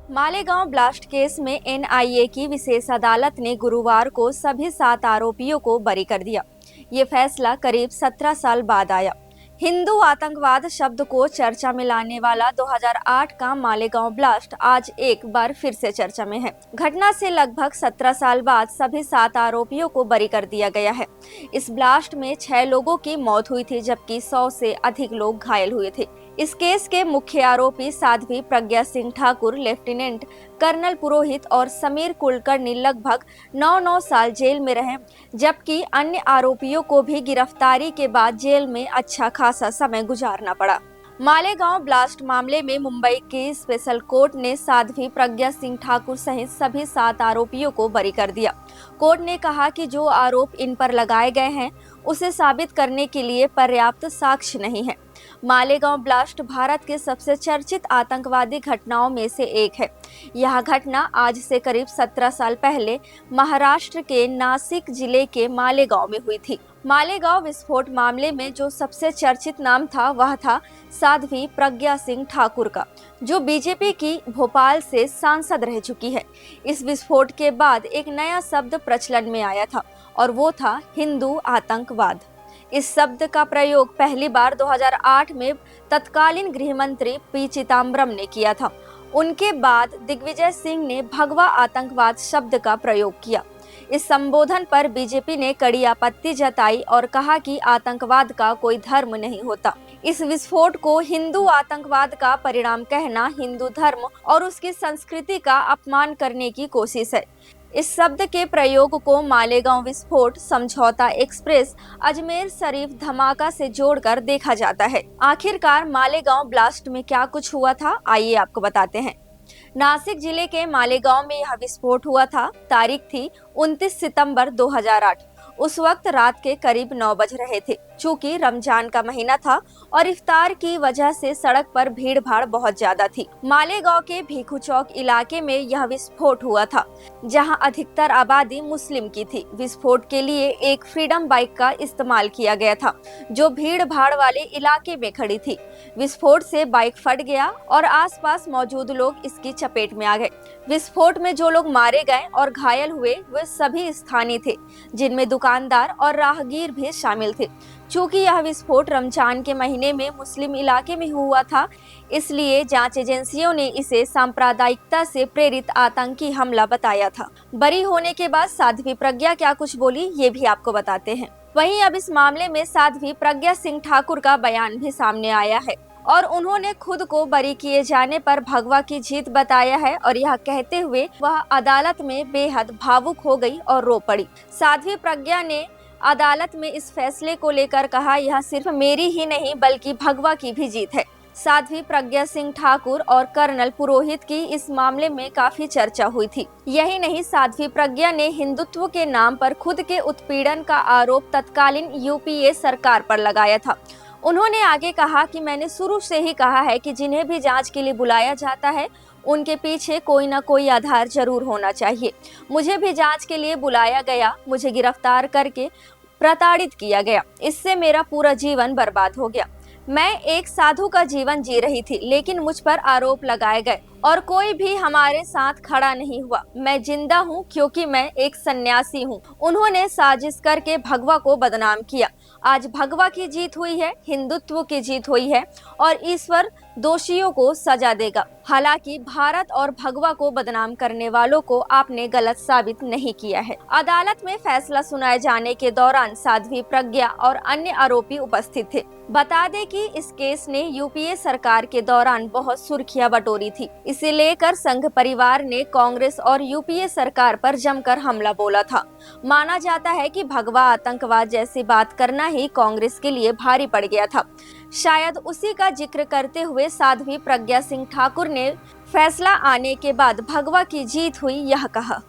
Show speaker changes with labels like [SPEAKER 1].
[SPEAKER 1] Malegaon blast case में NIA की विशेष अदालत ने गुरुवार को सभी 7 आरोपियों को बरी कर दिया। ये फैसला करीब 17 साल बाद आया। हिंदू आतंकवाद शब्द को चर्चा में लाने वाला 2008 का मालेगांव ब्लास्ट आज एक बार फिर से चर्चा में है। घटना से लगभग 17 साल बाद सभी 7 आरोपियों को बरी कर दिया गया है। इस ब्लास्ट में 6 लोगों की मौत हुई थी, जबकि 100 से अधिक लोग घायल हुए थे। इस केस के मुख्य आरोपी साध्वी प्रज्ञा सिंह ठाकुर, लेफ्टिनेंट कर्नल पुरोहित और समीर कुलकर्णी लगभग 9 साल जेल में रहे, जबकि अन्य आरोपियों को भी गिरफ्तारी के बाद जेल में अच्छा खासा समय गुजारना पड़ा। मालेगांव ब्लास्ट मामले में मुंबई की स्पेशल कोर्ट ने साध्वी प्रज्ञा सिंह ठाकुर सहित सभी 7 आरोपियों को बरी कर दिया। कोर्ट ने कहा कि जो आरोप इन पर लगाए गए हैं उसे साबित करने के लिए पर्याप्त साक्ष्य नहीं है। मालेगांव ब्लास्ट भारत के सबसे चर्चित आतंकवादी घटनाओं में से एक है। यह घटना आज से करीब 17 साल पहले महाराष्ट्र के नासिक जिले के मालेगांव में हुई थी। मालेगांव विस्फोट मामले में जो सबसे चर्चित नाम था वह था साध्वी प्रज्ञा सिंह ठाकुर का, जो बीजेपी की भोपाल से सांसद रह चुकी है। इस विस्फोट के बाद एक नया शब्द प्रचलन में आया था और वो था हिंदू आतंकवाद। इस शब्द का प्रयोग पहली बार 2008 में तत्कालीन गृह मंत्री पी चिदम्बरम ने किया था। उनके बाद दिग्विजय सिंह ने भगवा आतंकवाद शब्द का प्रयोग किया। इस संबोधन पर बीजेपी ने कड़ी आपत्ति जताई और कहा कि आतंकवाद का कोई धर्म नहीं होता। इस विस्फोट को हिंदू आतंकवाद का परिणाम कहना हिंदू धर्म और उसकी संस्कृति का अपमान करने की कोशिश है। इस शब्द के प्रयोग को मालेगांव विस्फोट, समझौता एक्सप्रेस, अजमेर शरीफ धमाका से जोड़कर देखा जाता है। आखिरकार मालेगांव ब्लास्ट में क्या कुछ हुआ था, आइए आपको बताते हैं। नासिक जिले के मालेगांव में यह विस्फोट हुआ था। तारीख थी 29 सितंबर 2008। उस वक्त रात के करीब 9 बज रहे थे। चूंकि रमजान का महीना था और इफ्तार की वजह से सड़क पर भीड़ भाड़ बहुत ज्यादा थी। मालेगांव के भीखू चौक इलाके में यह विस्फोट हुआ था, जहां अधिकतर आबादी मुस्लिम की थी। विस्फोट के लिए एक फ्रीडम बाइक का इस्तेमाल किया गया था, जो भीड़ भाड़ वाले इलाके में खड़ी थी। विस्फोट से बाइक फट गया और आसपास मौजूद लोग इसकी चपेट में आ गए। विस्फोट में जो लोग मारे गए और घायल हुए वे सभी स्थानीय थे, जिनमें दुकानदार और राहगीर भी शामिल थे। चूंकि यह विस्फोट रमजान के महीने में मुस्लिम इलाके में हुआ था, इसलिए जांच एजेंसियों ने इसे सांप्रदायिकता से प्रेरित आतंकी हमला बताया था। बरी होने के बाद साध्वी प्रज्ञा क्या कुछ बोली, ये भी आपको बताते हैं। वहीं अब इस मामले में साध्वी प्रज्ञा सिंह ठाकुर का बयान भी सामने आया है और उन्होंने खुद को बरी किए जाने पर भगवा की जीत बताया है और यह कहते हुए वह अदालत में बेहद भावुक हो गई और रो पड़ी। साध्वी प्रज्ञा ने अदालत में इस फैसले को लेकर कहा, यह सिर्फ मेरी ही नहीं बल्कि भगवा की भी जीत है। साध्वी प्रज्ञा सिंह ठाकुर और कर्नल पुरोहित की इस मामले में काफी चर्चा हुई थी। यही नहीं, साध्वी प्रज्ञा ने हिंदुत्व के नाम पर खुद के उत्पीड़न का आरोप तत्कालीन यूपीए सरकार पर लगाया था। उन्होंने आगे कहा कि मैंने शुरू से ही कहा है कि जिन्हें भी जांच के लिए बुलाया जाता है उनके पीछे कोई ना कोई आधार जरूर होना चाहिए। मुझे भी जांच के लिए बुलाया गया, मुझे गिरफ्तार करके प्रताड़ित किया गया, इससे मेरा पूरा जीवन बर्बाद हो गया। मैं एक साधु का जीवन जी रही थी, लेकिन मुझ पर आरोप लगाए गए और कोई भी हमारे साथ खड़ा नहीं हुआ। मैं जिंदा हूँ क्योंकि मैं एक सन्यासी हूँ। उन्होंने साजिश करके भगवा को बदनाम किया। आज भगवा की जीत हुई है, हिंदुत्व की जीत हुई है और ईश्वर दोषियों को सजा देगा। हालांकि भारत और भगवा को बदनाम करने वालों को आपने गलत साबित नहीं किया है। अदालत में फैसला सुनाए जाने के दौरान साध्वी प्रज्ञा और अन्य आरोपी उपस्थित थे। बता दें कि इस केस ने यूपीए सरकार के दौरान बहुत सुर्खियां बटोरी थी। इसे लेकर संघ परिवार ने कांग्रेस और यूपीए सरकार पर जमकर हमला बोला था। माना जाता है कि भगवा आतंकवाद जैसी बात करना ही कांग्रेस के लिए भारी पड़ गया था। शायद उसी का जिक्र करते हुए साध्वी प्रज्ञा सिंह ठाकुर ने फैसला आने के बाद भगवा की जीत हुई यह कहा।